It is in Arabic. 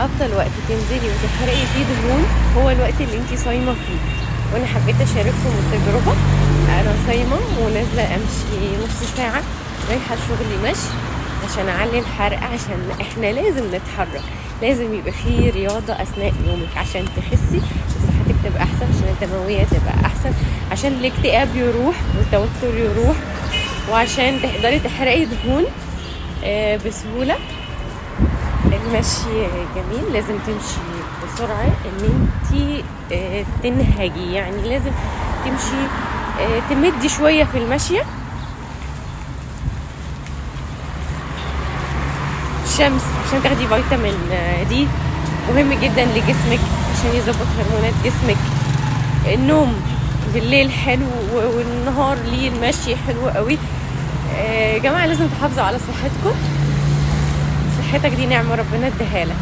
افضل وقت تنزلي وتحرقي فيه دهون هو الوقت اللي انتي صايمه فيه. وانا حبيت اشارككم التجربه. انا صايمه ونازله امشي نص ساعه، رايحه شغلي مشي عشان اعلي الحرق، عشان احنا لازم نتحرك، لازم يبقى فيه رياضه اثناء يومك عشان تخسي وصحتك تبقى احسن، عشان الدمويه تبقى احسن، عشان الاكتئاب يروح والتوتر يروح، وعشان تقدري تحرقي دهون بسهوله. المشي جميل، لازم تمشي بسرعة ان انتي تنهجي، يعني لازم تمشي تمدي شوية في المشية. الشمس عشان تاخدي فيتامين دي مهم جدا لجسمك عشان يظبط هرمونات جسمك. النوم بالليل حلو والنهار ليه المشي حلو قوي. يا جماعة لازم تحافظوا على صحتكم، صحتك دي نعمة ربنا اداها لك.